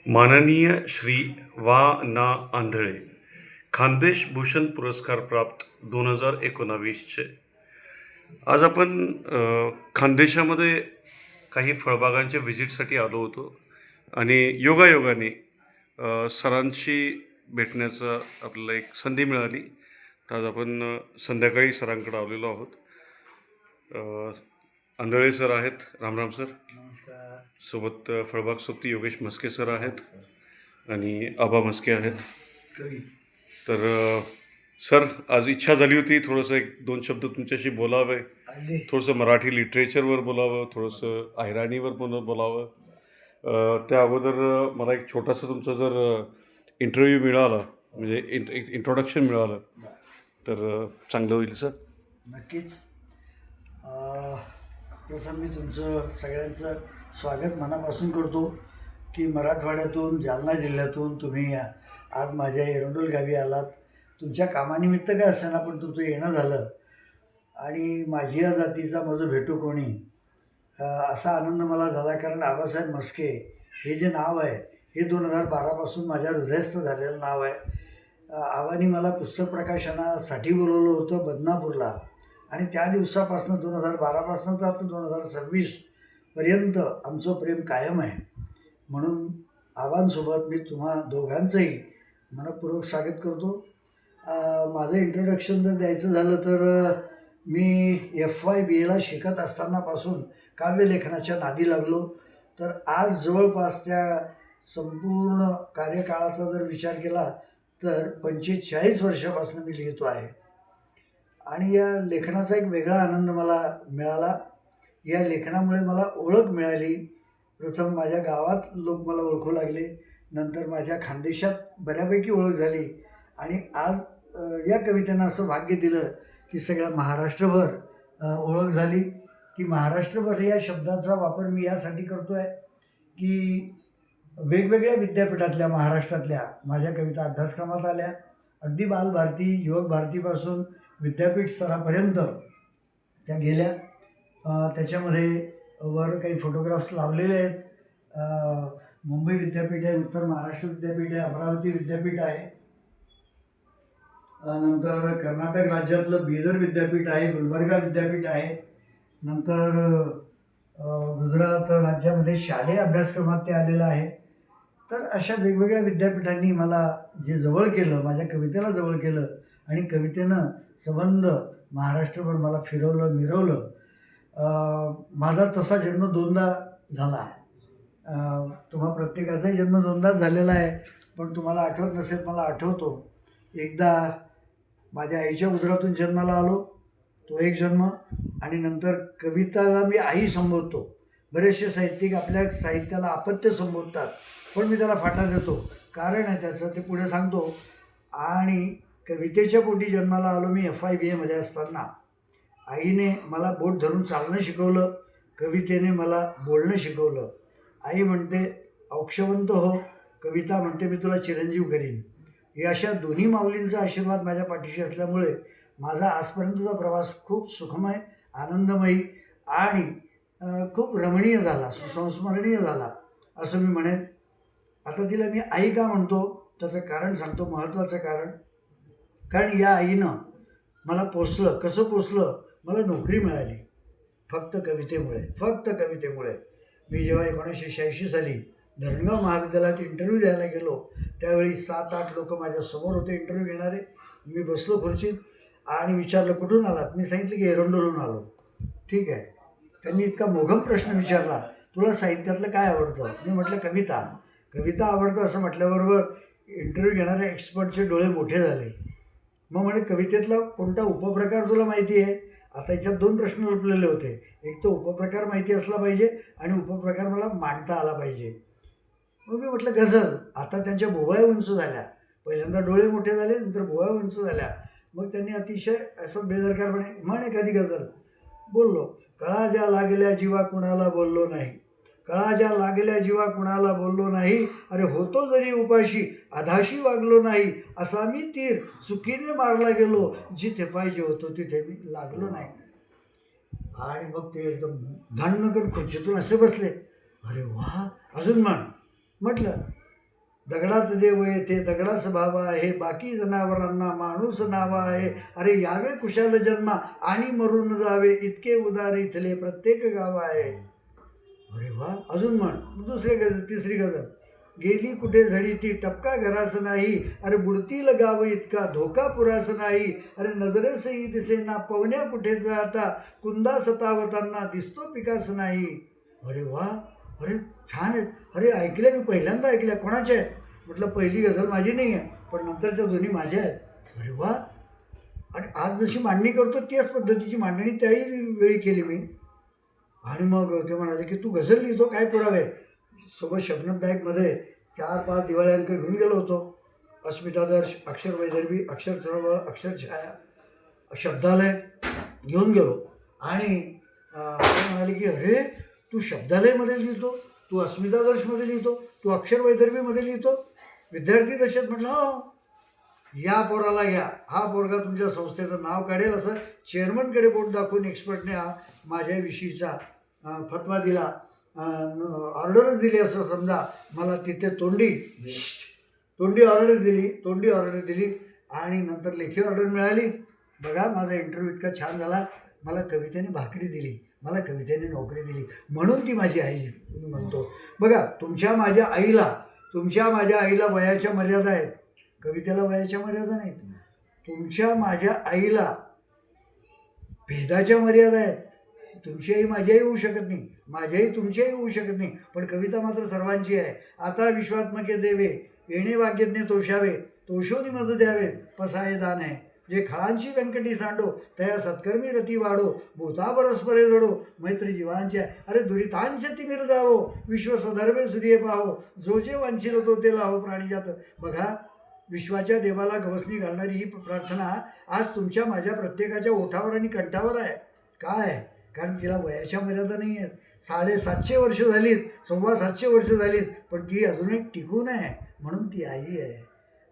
माननीय श्री वा ना आंधळे खानदेश भूषण पुरस्कार प्राप्त 2019चे आज आपण खानदेशामध्ये काही फळबागांच्या व्हिजिटसाठी आलो होतो आणि योगायोगाने सरांशी भेटण्याचा आपल्याला एक संधी मिळाली. तर आज आपण संध्याकाळी सरांकडे आलेलो आहोत. आंधळे सर आहेत. रामराम सर. नमस्कार. सोबत फळबाग सोबती योगेश म्हस्के सर आहेत आणि आबा म्हस्के आहेत. तर सर, आज इच्छा झाली होती थोडंसं एक दोन शब्द तुमच्याशी बोलावे. थोडंसं मराठी लिटरेचरवर बोलावं, थोडंसं अहिराणीवर बोलावं. त्या अगोदर मला एक छोटासा तुमचा जर इंटरव्ह्यू मिळाला, म्हणजे एक इंट्रोडक्शन मिळालं तर चांगलं होईल सर. नक्कीच. प्रथम मी तुमचं सगळ्यांचं स्वागत मनापासून करतो की मराठवाड्यातून जालना जिल्ह्यातून तुम्ही आज माझ्या एरंडोल गावी आलात. तुमच्या कामानिमित्त काय असताना पण तुमचं येणं झालं आणि माझी या जातीचा माझं भेटू कोणी असा आनंद मला झाला. कारण आबासाहेब म्हस्के हे जे नाव आहे हे 2012पासून माझ्या हृदयस्थ झालेलं नाव आहे. आबांनी मला पुस्तक प्रकाशनासाठी बोलवलं होतं बदनापूरला आणि त्या दिवसापासून 2012पासून तर 2026पर्यंत आमचं प्रेम कायम आहे. म्हणून आबांसोबत मी तुम्हा दोघांचंही मनपूर्वक स्वागत करतो. माझं इंट्रोडक्शन जर द्यायचं झालं तर मी FYBAला शिकत असतानापासून काव्यलेखनाच्या नादी लागलो. तर आज जवळपास त्या संपूर्ण कार्यकाळाचा जर विचार केला तर 45 वर्षापासून मी लिहितो आहे आणि या लेखनाचा एक वेगळा आनंद मला मिळाला. या लेखनामुळे मला ओळख मिळाली. प्रथम माझ्या गावात लोक मला ओळखू लागले, नंतर माझ्या खानदेशात बऱ्यापैकी ओळख झाली आणि आज या कवितेनं असं भाग्य दिलं की सगळ्या महाराष्ट्रभर ओळख झाली. की महाराष्ट्रभर या शब्दाचा वापर मी यासाठी करतो आहे की वेगवेगळ्या विद्यापीठातल्या महाराष्ट्रातल्या माझ्या कविता अभ्यासक्रमात आल्या. अगदी बालभारती, युवक भारतीपासून विद्यापीठ स्तरापर्यंत त्या गेल्या. त्याच्यामध्ये वर काही फोटोग्राफ्स लावलेले आहेत. मुंबई विद्यापीठ आहे, उत्तर महाराष्ट्र विद्यापीठ आहे, अमरावती विद्यापीठ आहे, नंतर कर्नाटक राज्यातलं बिदर विद्यापीठ आहे, गुलबर्गा विद्यापीठ आहे, नंतर गुजरात राज्यामध्ये शालेय अभ्यासक्रमात ते आलेलं आहे. तर अशा वेगवेगळ्या विद्यापीठांनी मला जे जवळ केलं, माझ्या कवितेला जवळ केलं आणि कवितेनं संबंध महाराष्ट्रभर मला फिरवलं मिरवलं. माझा तसा जन्म दोनदा झाला. तुम्हा प्रत्येकाचाही जन्म दोनदाच झालेला आहे, पण तुम्हाला आठवत नसेल, मला आठवतो. एकदा माझ्या आईच्या उदरातून जन्माला आलो, तो एक जन्म, आणि नंतर कविताला मी आई संबोधतो. बरेचसे साहित्यिक आपल्या साहित्याला अपत्य संबोधतात, पण मी त्याला फाटा देतो. कारण आहे त्याचं, ते पुढे सांगतो. आणि कवितेच्या पोटी जन्माला आलो मी FYBAमध्ये असताना. आईने मला बोट धरून चालणं शिकवलं, कवितेने मला बोलणं शिकवलं. आई म्हणते औक्षवंत हो, कविता म्हणते मी तुला चिरंजीव करीन. या अशा दोन्ही माऊलींचा आशीर्वाद माझ्या पाठीशी असल्यामुळे माझा आजपर्यंतचा प्रवास खूप सुखमय, आनंदमयी आणि खूप रमणीय झाला, सुसंस्मरणीय झाला असं मी म्हणेन. आता तिला मी आई का म्हणतो त्याचं कारण सांगतो, महत्त्वाचं कारण. कारण या आईनं मला पोसलं. कसं पोसलं? मला नोकरी मिळाली फक्त कवितेमुळे, फक्त कवितेमुळे. मी जेव्हा 1986 साली धरणगाव महाविद्यालयात इंटरव्ह्यू द्यायला गेलो त्यावेळी 7-8 लोक माझ्यासमोर होते इंटरव्ह्यू घेणारे. मी बसलो खुर्चीत आणि विचारलं कुठून आलात? मी सांगितलं की एरंडोलहून आलो. ठीक आहे. त्यांनी इतका मोघम प्रश्न विचारला, तुला साहित्यातलं काय आवडतं? मी म्हटलं कविता. कविता आवडतं असं म्हटल्याबरोबर इंटरव्ह्यू घेणाऱ्या एक्सपर्टचे डोळे मोठे झाले. मग म्हणे कवितेतला कोणता उपप्रकार तुला माहिती आहे? आता याच्यात 2 प्रश्न लपलेले होते. एक तर उपप्रकार माहिती असला पाहिजे आणि उपप्रकार मला मांडता आला पाहिजे. मग मी म्हटलं गझल. आता त्यांच्या भोवया उंच झाल्या. पहिल्यांदा डोळे मोठे झाले, नंतर भोवया उंच झाल्या. मग त्यांनी अतिशय असं बेदरकारपणे म्हण एखादी गझल. बोललो. कळा ज्या लागल्या जीवा कुणाला बोललो नाही, कळा ज्या लागल्या जीवा कुणाला बोललो नाही, अरे होतो जरी उपाशी अधाशी वागलो नाही, असा मी तीर चुकीने मारला गेलो, जिथे पाहिजे होतो तिथे मी लागलो नाही. आणि मग ते एकदम धन्नकन खुर्चीतून असे बसले. अरे वा, अजून म्हण. म्हटलं दगडात देव येथे दगडास भाव आहे, बाकी जनावरांना माणूस नाव आहे. अरे यावे कुशाल जन्मा आणि मरून जावे, इतके उदार इथले प्रत्येक गाव आहे. अरे वा, अजून म्हण. दुसरी गजल, तिसरी गजल. गेली कुठे झडी ती टपका घरास नाही, अरे बुडतील गाव इतका धोका पुरास नाही. अरे नजरेसही दिसेना पवन्या कुठे जाता, कुंदा सतावताना दिसतो पिकास नाही. अरे वा, अरे छान आहेत. अरे ऐकल्या, मी पहिल्यांदा ऐकल्या. कोणाच्या आहेत? म्हटलं पहिली गझल माझी नाही आहे, पण नंतरच्या दोन्ही माझ्या आहेत. अरे वा. आणि आज जशी मांडणी करतो त्याच पद्धतीची मांडणी त्याही वेळी केली मी. आणि मग ते म्हणाले की तू गझल लिहितो, काय पुरावे? सोबत शबनम बॅगमध्ये 4-5 दिवाळी अंक घेऊन गेलो होतो. अस्मितादर्श, अक्षर वैदर्भी, अक्षर चळवळ, अक्षरछाया, शब्दालय घेऊन गेलो. आणि ते म्हणाले की अरे तू शब्दालयमध्ये लिहितो, तू अस्मितादर्शमध्ये लिहितो, तू अक्षर वैदर्भीमध्ये लिहितो, विद्यार्थी दशेत. म्हटलं हो, या पोराला घ्या, हा पोरगा तुमच्या संस्थेचं नाव काढेल असं चेअरमनकडे बोट दाखवून एक्सपर्टने हा माझ्याविषयीचा फतवा दिला, ऑर्डरच दिली असं समजा. मला तिथे तोंडी ऑर्डर दिली आणि नंतर लेखी ऑर्डर मिळाली. बघा माझा इंटरव्ह्यू इतका छान झाला, मला कवितेने भाकरी दिली, मला कवितेने नोकरी दिली, म्हणून ती माझी आई मी म्हणतो. बघा तुमच्या माझ्या आईला वयाच्या मर्यादा आहेत, कवितेला वयाच्या मर्यादा नाहीत. तुमच्या माझ्या आईला भेदाच्या मर्यादा आहेत. तुमची आई माझी आई होऊ शकत नाही, माझी आई तुमची आई होऊ शकत नाही, पण कविता मात्र सर्वांची आहे. आता विश्वात्मके देवे येणे वाग्यज्ञ तोषावे, तोषोनी मज द्यावे पसाये दान आहे. जे खळांची व्यंकटी सांडो तया सत्कर्मी रती वाढो, भूता परस्परे जोडो मैत्री जीवांची आहे. अरे दुरितांचे तिमिर जावो, विश्व स्वधर्मे सूर्य पाहो, जो जे वांछिल तो ते लाहो प्राणीजात. बघा विश्वाच्या देवाला गवसणी घालणारी ही प्रार्थना आज तुमच्या माझ्या प्रत्येकाच्या ओठावर आणि कंठावर आहे. काय? कारण तिला वयाच्या मर्यादा नाही आहेत. 750 वर्ष झालीत, 725 वर्ष झालीत, पण ती अजून एक टिकून आहे, म्हणून ती आई आहे.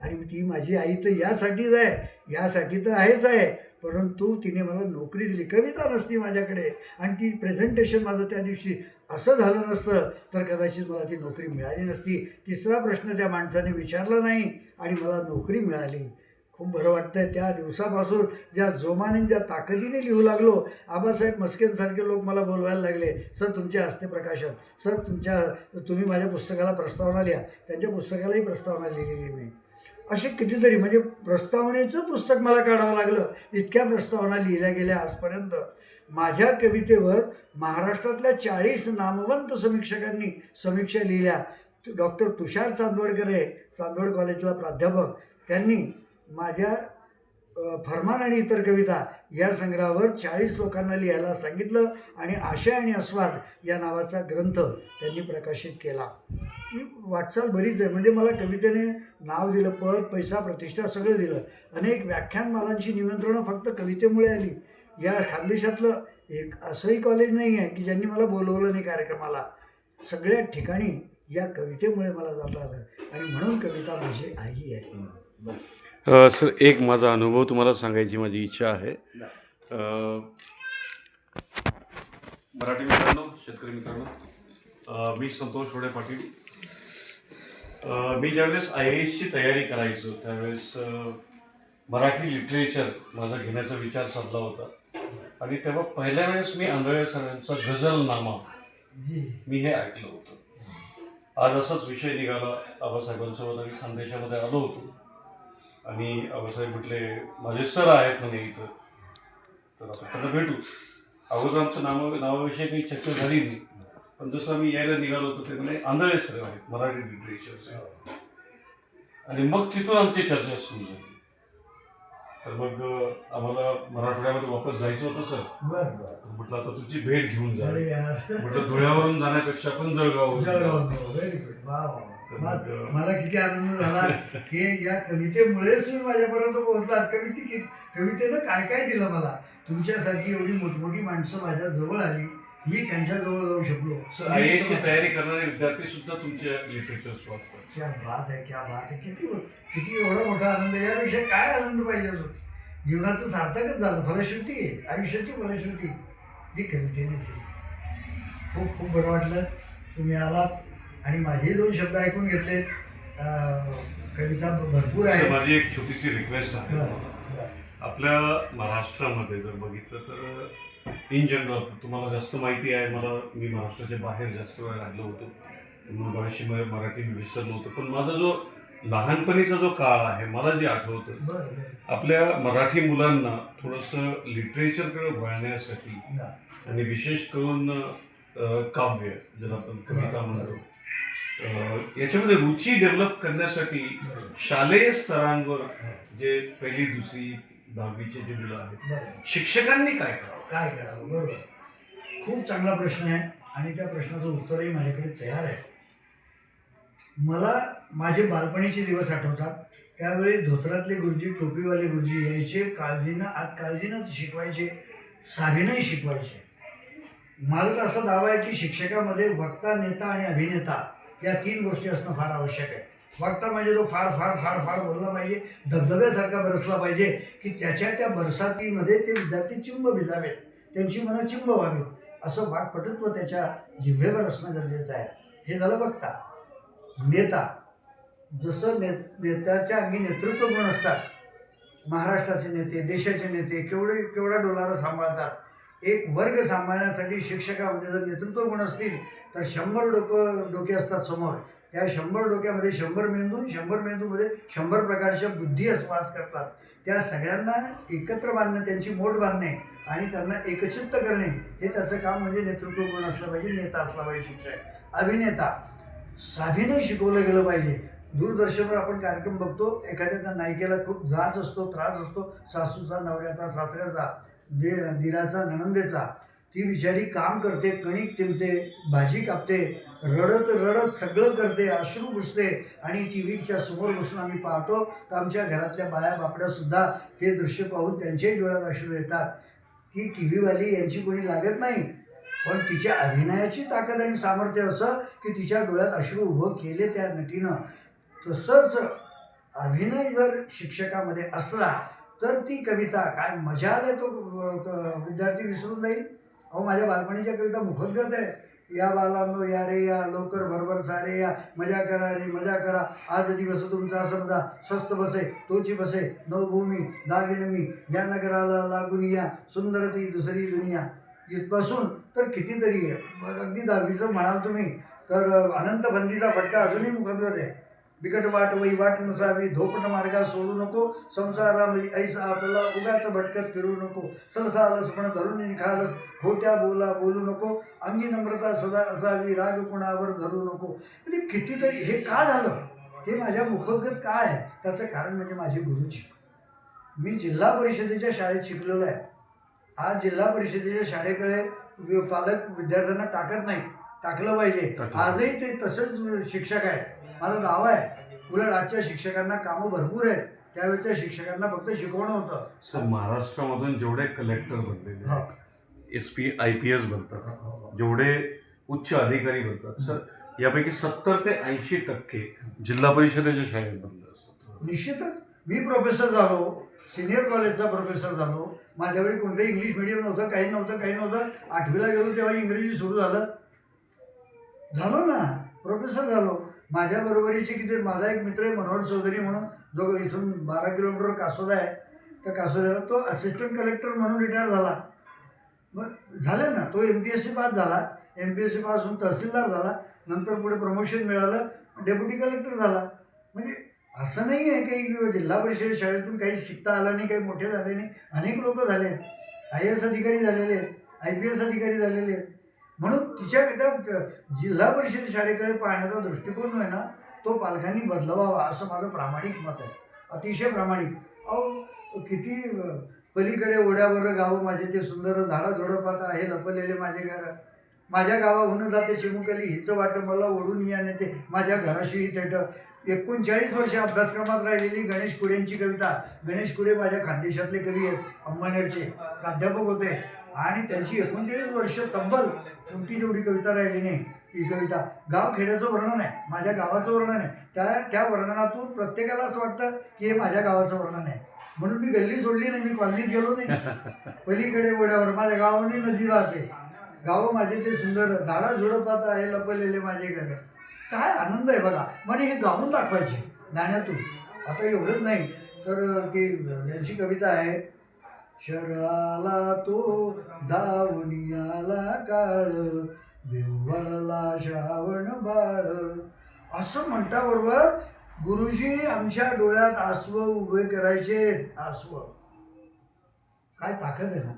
आणि ती माझी आई तर यासाठीच आहे, यासाठी तर आहेच आहे, परंतु तिने मला नोकरी दिली. कविता नसती माझ्याकडे आणि ती प्रेझेंटेशन माझं त्या दिवशी असं झालं नसतं तर कदाचित मला ती नोकरी मिळाली नसती. तिसरा प्रश्न त्या माणसाने विचारला नाही आणि मला नोकरी मिळाली. खूप बरं वाटतं आहे. त्या दिवसापासून ज्या जोमाने ज्या ताकदीने लिहू लागलो, आबासाहेब मस्केंसारखे लोक मला बोलवायला लागले, सर तुमच्या हस्ते प्रकाशन, सर तुम्ही माझ्या पुस्तकाला प्रस्तावना लिहा. त्यांच्या पुस्तकालाही प्रस्तावना लिहिलेली मी. असे कितीतरी, म्हणजे प्रस्तावनेचं पुस्तक मला काढावं लागलं, इतक्या प्रस्तावना लिहिल्या गेल्या आजपर्यंत. माझ्या कवितेवर महाराष्ट्रातल्या 40 नामवंत समीक्षकांनी समीक्षा लिहिल्या. डॉक्टर तुषार चांदवडकर आहे, चांदवड कॉलेजला प्राध्यापक, त्यांनी माझ्या फरमान आणि इतर कविता या संग्रहावर 40 लोकांना लिहायला सांगितलं आणि आशय आणि आस्वाद या नावाचा ग्रंथ त्यांनी प्रकाशित केला. मी वाटचाल बरीच आहे, म्हणजे मला कवितेने नाव दिलं, पद, पैसा, प्रतिष्ठा सगळं दिलं. अनेक व्याख्यानमालांची निमंत्रणं फक्त कवितेमुळे आली. या खानदेशातलं एक असंही कॉलेज नाही आहे की ज्यांनी मला बोलवलं नाही कार्यक्रमाला. सगळ्या ठिकाणी या कवितेमुळे मला जाता आलं आणि म्हणून कविता माझी आई आहे. बस. सर एक माझा अनुभव तुम्हाला सांगायची माझी इच्छा आहे. मराठी मित्रांनो, शेतकरी मित्रांनो, मी संतोष होडे पाटील. मी ज्यावेळेस IASची तयारी करायचो त्यावेळेस मराठी लिटरेचर माझा घेण्याचा विचार साधला होता आणि तेव्हा पहिल्या वेळेस मी आंधळे सरांचा गझलनामा मी हे ऐकलं होतं. आज असाच विषय निघाला, आबासाहेबांसोबत आम्ही खानदेशामध्ये आलो होतो आणि आबासाहेब म्हटले माझे सर आहेत म्हणे इथं, तर आपण त्यांना भेटू. अगोदर आमचं नावाविषयी काही चर्चा झाली नाही, पण जसं आम्ही यायला निघालो होतो ते म्हणे आंधळे सर आहेत मराठी लिटरेचरचे. आणि मग तिथून आमची चर्चा सुरू झाली. तर मग आम्हाला मराठवाड्यामध्ये वापस जायचं होतं सर. म्हटलं आता तुमची भेट घेऊन जा. म्हटलं धुळ्यावरून जाण्यापेक्षा पण जळगाव. Very good. मला किती आनंद झाला की या कवितेमुळेच तुम्ही माझ्यापर्यंत पोहोचलात. कवितेनं काय काय दिलं मला. तुमच्यासारखी एवढी मोठमोठी माणसं माझ्या जवळ आली, मी त्यांच्या जवळ जाऊ शकलो. IASची तयारी करणारे विद्यार्थी सुद्धा तुमच्या लिटरेचर वाचतात. क्या बात आहे, क्या बात आहे. किती एवढा मोठा आनंद, यापेक्षा काय आनंद पाहिजे अजून. जीवनाचं सार्थकच झालं. फलश्रुती आहे, आयुष्याची फलश्रुती जी कवितेने दिली. खूप खूप बरं वाटलं तुम्ही आलात आणि माझे 2 शब्द ऐकून घेतले. कविता भरपूर तर आहे. माझी एक छोटीशी रिक्वेस्ट आहे बरं, तुम्हाला. बरं. आपल्या महाराष्ट्रामध्ये जर बघितलं तर इन जनरल तुम्हाला जास्त माहिती आहे, मी महाराष्ट्राच्या बाहेर जास्त वेळ राहिलो होतो, म्हणून बरीचशी मराठी मी विसरलो होतो. पण माझा जो लहानपणीचा जो काळ आहे, मला जे आठवतं, बरं, बरं. आपल्या मराठी मुलांना थोडंसं लिटरेचरकडे वळण्यासाठी या. आणि विशेष करून काव्य, ज्याला आपण कविता म्हणतो, याच्यामध्ये रुची डेव्हलप करण्यासाठी शालेय स्तरांवर जे पहिली, दुसरी, 10वीचे जे मुलं आहेत, बरं. शिक्षकांनी काय करावं? काय करावं? बरोबर. खूप चांगला प्रश्न आहे आणि त्या प्रश्नाचं उत्तरही माझ्याकडे तयार आहे. मला माझे बालपणीचे दिवस आठवतात. त्यावेळी धोत्रातले गुरुजी, टोपीवाले गुरुजी यायचे, काळजीनं शिकवायचे, साधीनंही शिकवायचे. माझा तर असा दावा आहे की शिक्षकामध्ये वक्ता, नेता आणि अभिनेता या 3 गोष्टी असणं फार आवश्यक आहे. वक्ता म्हणजे तो फाड फाड फाड फाड बोलला पाहिजे, धबधब्यासारखा बरसला पाहिजे की त्याच्या त्या बरसातीमध्ये ते विद्यार्थी चिंब भिजावेत, त्यांची मनं चिंब व्हावीत, असं वाक्पटुत्व त्याच्या जिव्हेवर असणं गरजेचं आहे. हे झालं वक्ता. नेता, जसं नेत्याच्या अंगी नेतृत्व गुण असतात, महाराष्ट्राचे नेते, देशाचे नेते केवढा डोलारा सांभाळतात. एक वर्ग सांभाळण्यासाठी शिक्षकामध्ये जर नेतृत्व गुण असतील तर 100 डोके असतात समोर. त्या 100 डोक्यामध्ये 100 मेंदू, 100 मेंदूमध्ये 100 प्रकारच्या बुद्धी वास करतात. त्या सगळ्यांना एकत्र बांधणे, त्यांची मोठ बांधणे आणि त्यांना एकचित्त करणे, हे त्याचं काम. म्हणजे नेतृत्व गुण असलं पाहिजे, नेता असला पाहिजे शिक्षक. अभिनेता, साधीनं शिकवलं गेलं पाहिजे. दूरदर्शनवर आपण कार्यक्रम बघतो, एखाद्या नायिकेला खूप जाच असतो, त्रास असतो, सासूचा, नवऱ्याचा, सासऱ्याचा, दिराचा, नणंदेचा. ती बिचारी काम करते, कणिक तिंबते, भाजी कापते, रडत रडत सगळं करते, अश्रू पुसते आणि टी व्हीच्या समोर बसून आम्ही पाहतो तर आमच्या घरातल्या बाया बापड्यासुद्धा ते दृश्य पाहून त्यांच्याही डोळ्यात अश्रू येतात. ती टी व्हीवाली यांची कोणी लागत नाही, पण तिच्या अभिनयाची ताकद आणि सामर्थ्य असं की तिच्या डोळ्यात अश्रू उभं केले त्या नटीनं. तसंच अभिनय जर शिक्षकामध्ये असला तर ती कविता काय मजा आले, तो विद्यार्थी विसरून जाईल. अहो, माझ्या बालपणीच्या कविता मुखोद्गत आहे. या बालांनो या रे या, लवकर भरभर सारे या, मजा करा रे मजा करा, आज दिवस तुमचा समजा, स्वस्त बसे तोची बसे, नवभूमी दागिन मी, या नगराला लागून या, सुंदर ती दुसरी दुनिया. इथपासून तर कितीतरी आहे. अगदी 10वीचं म्हणाल तुम्ही तर अनंत बंदीचा फटका अजूनही मुखोद्गत आहे. बिकट वाट वही वाट नसावी, धोपट मार्गा सोडू नको, संसारामध्ये ऐसा आपल्याला उगाच भटकत फिरू नको, सलसा लसपण धरून निखालस, खोट्या बोला बोलू नको, अंगी नम्रता सदा असावी, राग कुणावर धरू नको. म्हणजे कितीतरी. हे का झालं, हे माझ्या मुखोद्गत काय आहे, त्याचं कारण म्हणजे माझे गुरुजी. मी जिल्हा परिषदेच्या शाळेत शिकलेलो आहे. आज जिल्हा परिषदेच्या शाळेकडे पालक विद्यार्थ्यांना टाकत नाही, टाकलं पाहिजे. आजही ते तसंच शिक्षक आहे. माझा दावा आहे. उलट आजच्या शिक्षकांना कामं भरपूर आहेत, त्यावेळेच्या शिक्षकांना फक्त शिकवणं होतं. सर, महाराष्ट्रामधून जेवढे कलेक्टर बनलेले हो. SP IPS बनतात, जेवढे उच्च अधिकारी बनतात, सर, यापैकी 70 ते 80% जिल्हा परिषदेच्या शाळेत बनले असतात. निश्चितच. मी प्रोफेसर झालो, सिनियर कॉलेजचा प्रोफेसर झालो. माझ्यावेळी कोणतंही इंग्लिश मिडियम नव्हतं, काही नव्हतं. 8वीला गेलो तेव्हा इंग्रजी सुरू झालो ना, प्रोफेसर झालो. माझ्या बरोबरीचे किती, माझा एक मित्र आहे मनोहर चौधरी म्हणून, जो इथून 12 किलोमीटर कासोदा आहे. त्या कासोद्याला तो असिस्टंट कलेक्टर म्हणून रिटायर झाला. मग झालं ना, तो MPSC पास झाला. MPSC पास होऊन तहसीलदार झाला. नंतर पुढे प्रमोशन मिळालं, डेप्युटी कलेक्टर झाला. म्हणजे असं नाही आहे काही जिल्हा परिषद शाळेतून काही शिकता आलं नाही, काही मोठे झाले नाही. अनेक लोक झाले, IAS अधिकारी झालेले आहेत, IPS अधिकारी झालेले आहेत. म्हणून तिच्या जिल्हा परिषद शाळेकडे पाहण्याचा दृष्टिकोन जो आहे ना, तो पालकांनी बदलवावा, असं माझं प्रामाणिक मत आहे. अतिशय प्रामाणिक. अहो, किती पलीकडे ओढ्यावर गावं माझे ते सुंदर, झाडा झोडपात आहे लपलेले माझे घर, माझ्या गावाहून जाते चिमुकली, हिचं वाट मला ओढून या नेते, माझ्या घराशी थेट. 39 वर्ष अभ्यासक्रमात राहिलेली गणेश कुडेंची कविता. गणेश कुडे माझ्या खानदेशातले कवी आहेत, अंमळनेरचे प्राध्यापक होते आणि त्यांची 39 वर्ष तब्बल कोणती जेवढी कविता राहिली नाही. ही कविता गावखेड्याचं वर्णन आहे, माझ्या गावाचं वर्णन आहे. त्या वर्णनातून प्रत्येकाला असं वाटतं की हे माझ्या गावाचं वर्णन आहे. म्हणून मी गल्ली सोडली नाही, मी कॉलनीत गेलो नाही. पलीकडे ओढ्यावर माझ्या गावाने नदी वाहते, गावं माझे ते सुंदर, झाडा झुडपात आहे लपलेले माझे घर. काय आनंद आहे बघा. मला हे गाऊन दाखवायचे गाण्यातून. आता एवढंच नाही तर ती यांची कविता आहे, शरळाला तो दावणी आला काळ, विव्वळला श्रावण बाळ. असं म्हणताबरोबर गुरुजी आमच्या डोळ्यात आसव उभे करायचे. आसव काय ताकद आहे ना.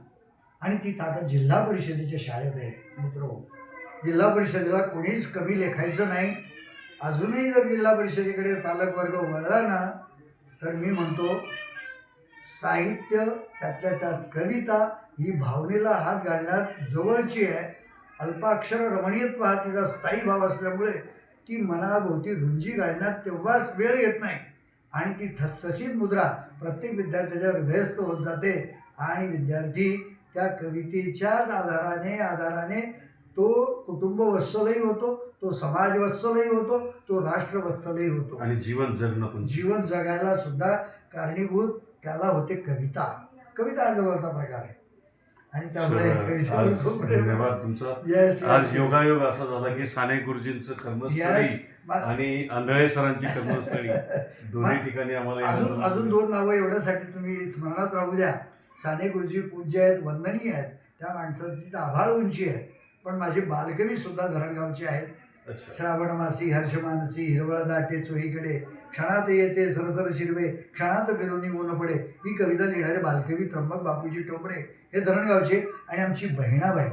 आणि ती ताकद जिल्हा परिषदेच्या शाळेत आहे मित्र. जिल्हा परिषदेला कोणीच कमी लेखायचं नाही. अजूनही जर जिल्हा परिषदेकडे पालकवर्ग वळला ना तर मी म्हणतो साहित्य त्यातल्या त्यात कविता ही भावनेला हात घालण्यात जवळची आहे. अल्पाक्षर रमणीयत्व हा तिचा स्थायी भाव असल्यामुळे ती मनाभोवती रुंजी घालण्यात तेव्हाच वेळ येत नाही आणि ती ठसठशीत मुद्रा प्रत्येक विद्यार्थ्याच्या हृदयस्थ होत जाते आणि विद्यार्थी त्या कवितेच्याच आधाराने तो कुटुंबवत्सलही होतो, तो समाजवत्सलही होतो, तो राष्ट्रवत्सलही होतो आणि जीवन जगायला सुद्धा कारणीभूत त्याला होते कविता. कविता हा जवळचा प्रकार आहे आणि त्यामुळे कवितेवर खूप धन्यवाद तुमचा. Yes. आज योगायोग असा झाला की साने गुरुजींचं कर्मस्थळी आणि आंधळे सरांची कर्मस्थळी दोन्ही ठिकाणी आम्हाला अजून 2 नावं एवढ्यासाठी तुम्ही स्मरणात राहू द्या. साने गुरुजी पूज्य आहेत, वंदनीय आहेत. त्या माणसाची आभाळ उंची आहे. पण माझी बालकवी सुद्धा धरणगावची आहेत. श्रावणमासी हर्षमानसी हिरवळ दाटे चोहीकडे, क्षणात येते सरसर शिरवे, क्षणात फिरून ऊन पडे. ही कविता लिहिणारे बालकवी त्र्यंबक बापूजी टोपरे हे धरणगावचे. आणि आमची बहिणाबाई,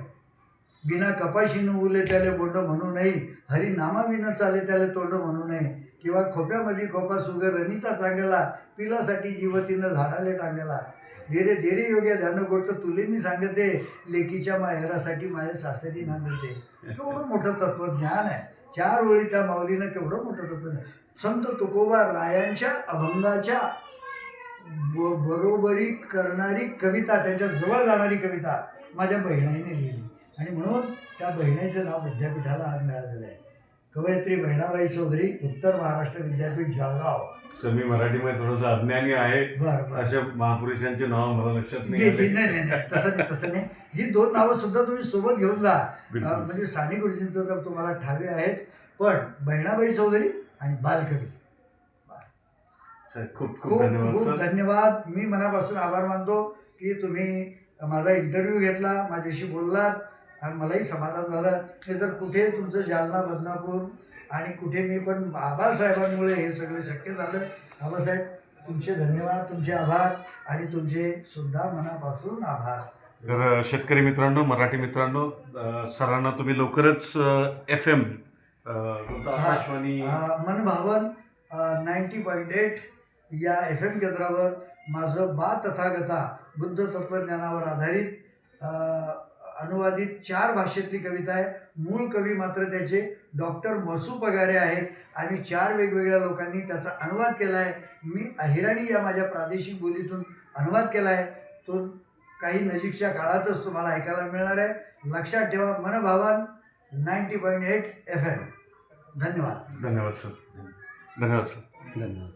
बिना कपाशीनं उले त्याले बोंड म्हणू नये, हरी नामाविनं चाले त्याले तोंड म्हणू नये, किंवा खोप्यामध्ये खोपा सुगर रनीचा चांगला, पिलासाठी जीवतीनं झाडाले टांगला, धीरे धीरे योग्य ध्यान गोष्ट तुले मी सांगते, लेकीच्या माहेरासाठी माझ्या सासरी नांदते. केवढं मोठं तत्वज्ञान आहे. 4 ओळी त्या माऊलीनं केवढं मोठं तत्वज्ञान. संत तुकोबा रायांच्या अभंगाच्या बरोबरी करणारी कविता, त्याच्या जवळ जाणारी कविता माझ्या बहिणाईने लिहिली आणि म्हणून त्या बहिणीचं नाव विद्यापीठाला आज मिळालेलं आहे. कवयित्री बहिणाबाई चौधरी, उत्तर महाराष्ट्र विद्यापीठ जळगाव. मी मराठीमध्ये थोडंसं अज्ञानी आहे. बरं अशा महापुरुषांची नावं मला लक्षात नाही. तसं नाही. ही 2 नावं सुद्धा तुम्ही सोबत घेऊन जा. म्हणजे साने गुरुजींचं तर तुम्हाला ठावे आहेत, पण बहिणाबाई चौधरी आणि बालकवी. खूप खूप धन्यवाद. मी मनापासून आभार मानतो की तुम्ही माझा इंटरव्ह्यू घेतला, माझ्याशी बोललात आणि मलाही समाधान झालं. हे तर कुठे तुमचं जालना, बदनापूर आणि कुठे मी पण आबासाहेबांमुळे हे सगळं शक्य झालं. आबासाहेब तुमचे धन्यवाद, तुमचे आभार आणि तुमचे सुद्धा मनापासून आभार. तर शेतकरी मित्रांनो, मराठी मित्रांनो, सरांना तुम्ही लवकरच FM आकाशवाणी मनभावन 90.8 या FM केंद्रावर माझं बा तथागता बुद्ध तत्वज्ञानावर आधारित अनुवादित 4 भाषेतली कविता आहे. मूळ कवी मात्र त्याचे डॉक्टर मसू पगारे आहेत आणि 4 वेगवेगळ्या लोकांनी त्याचा अनुवाद केला आहे. मी अहिराणी या माझ्या प्रादेशिक बोलीतून अनुवाद केला आहे. तो काही नजीकच्या काळातच तुम्हाला ऐकायला मिळणार आहे. लक्षात ठेवा, मनभावन 90.8 FM. धन्यवाद. धन्यवाद सर. धन्यवाद.